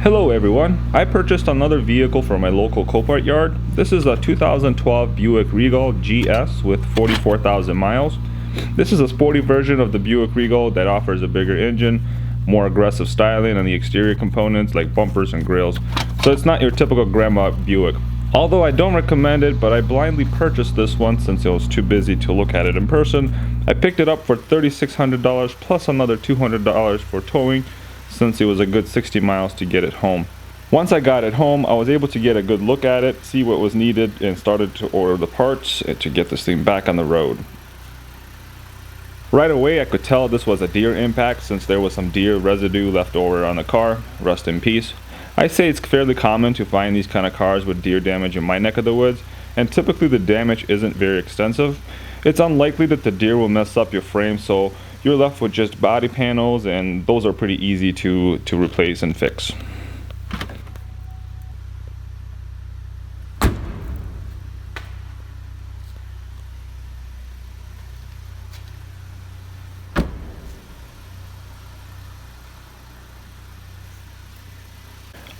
Hello everyone, I purchased another vehicle from my local COPART yard. This is a 2012 Buick Regal GS with 44,000 miles. This is a sporty version of the Buick Regal that offers a bigger engine, more aggressive styling on the exterior components like bumpers and grills. So it's not your typical grandma Buick. Although I don't recommend it, but I blindly purchased this one since I was too busy to look at it in person. I picked it up for $3,600 plus another $200 for towing, since it was a good 60 miles to get it home. Once I got it home, I was able to get a good look at it, see what was needed, and started to order the parts to get this thing back on the road. Right away I could tell this was a deer impact since there was some deer residue left over on the car. Rest in peace. I say it's fairly common to find these kind of cars with deer damage in my neck of the woods, and typically the damage isn't very extensive. It's unlikely that the deer will mess up your frame, so you're left with just body panels, and those are pretty easy to replace and fix.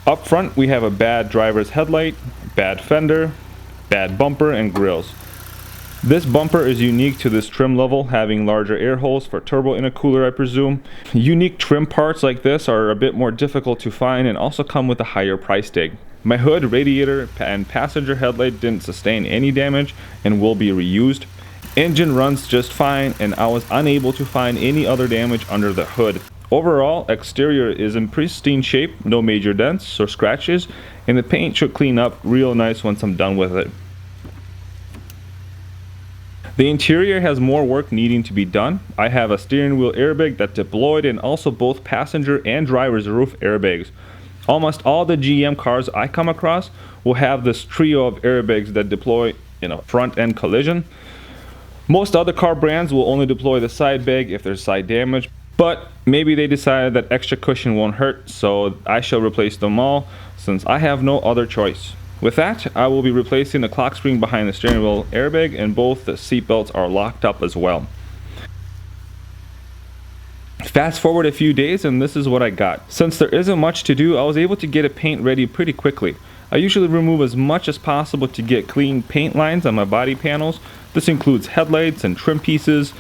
Up front we have a bad driver's headlight, bad fender, bad bumper, and grills. This bumper is unique to this trim level, having larger air holes for turbo intercooler, I presume. Unique trim parts like this are a bit more difficult to find and also come with a higher price tag. My hood, radiator, and passenger headlight didn't sustain any damage and will be reused. Engine runs just fine, and I was unable to find any other damage under the hood. Overall, exterior is in pristine shape, no major dents or scratches, and the paint should clean up real nice once I'm done with it. The interior has more work needing to be done. I have a steering wheel airbag that deployed, and also both passenger and driver's roof airbags. Almost all the GM cars I come across will have this trio of airbags that deploy in a front end collision. Most other car brands will only deploy the side bag if there's side damage, but maybe they decided that extra cushion won't hurt, so I shall replace them all since I have no other choice. With that, I will be replacing the clock spring behind the steering wheel airbag, and both the seat belts are locked up as well. Fast forward a few days and this is what I got. Since there isn't much to do, I was able to get it paint ready pretty quickly. I usually remove as much as possible to get clean paint lines on my body panels. This includes headlights and trim pieces.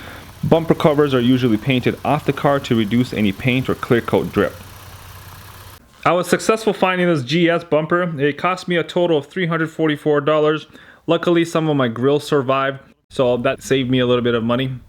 Bumper covers are usually painted off the car to reduce any paint or clear coat drip. I was successful finding this GS bumper. It cost me a total of $344. Luckily, some of my grills survived, so that saved me a little bit of money.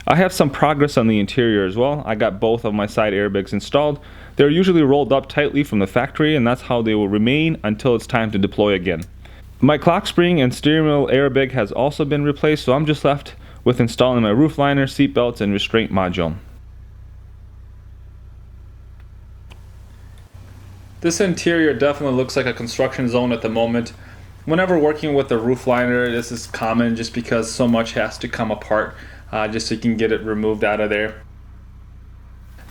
I have some progress on the interior as well. I got both of my side airbags installed. They're usually rolled up tightly from the factory, and that's how they will remain until it's time to deploy again. My clock spring and steering wheel airbag has also been replaced, so I'm just left with installing my roof liner, seat belts, and restraint module. This interior definitely looks like a construction zone at the moment. Whenever working with the roof liner, this is common just because so much has to come apart. Just so you can get it removed out of there.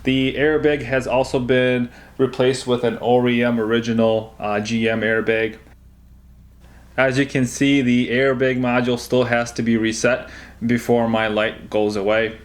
The airbag has also been replaced with an OEM original GM airbag. As you can see, the airbag module still has to be reset before my light goes away.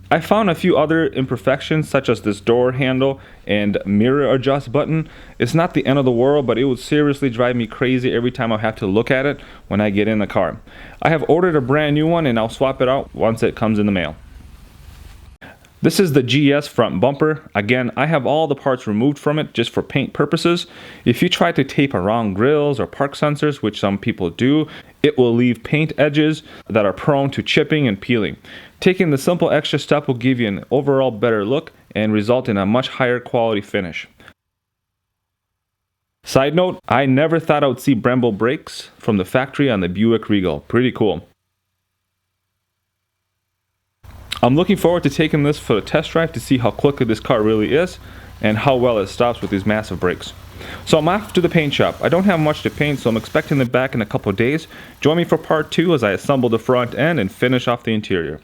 I found a few other imperfections, such as this door handle and mirror adjust button. It's not the end of the world, but it would seriously drive me crazy every time I have to look at it when I get in the car. I have ordered a brand new one, and I'll swap it out once it comes in the mail. This is the GS front bumper. Again, I have all the parts removed from it just for paint purposes. If you try to tape around grills or park sensors, which some people do, it will leave paint edges that are prone to chipping and peeling. Taking the simple extra step will give you an overall better look and result in a much higher quality finish. Side note, I never thought I would see Brembo brakes from the factory on the Buick Regal. Pretty cool. I'm looking forward to taking this for a test drive to see how quickly this car really is and how well it stops with these massive brakes. So I'm off to the paint shop. I don't have much to paint, so I'm expecting them back in a couple of days. Join me for part 2 as I assemble the front end and finish off the interior.